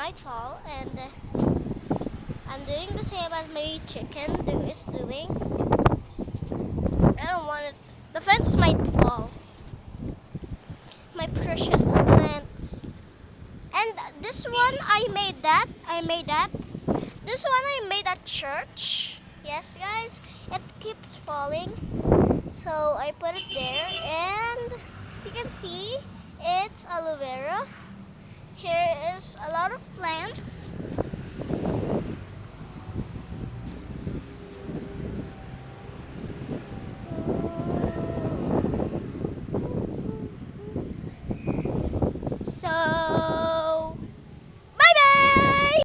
might fall, and I'm doing the same as my chicken is doing. I don't want it. The fence might fall. My precious plants. And this one I made that. This one I made at church. Yes, guys. It keeps falling. So I put it there, and you can see it's aloe vera. Here is a lot of plants.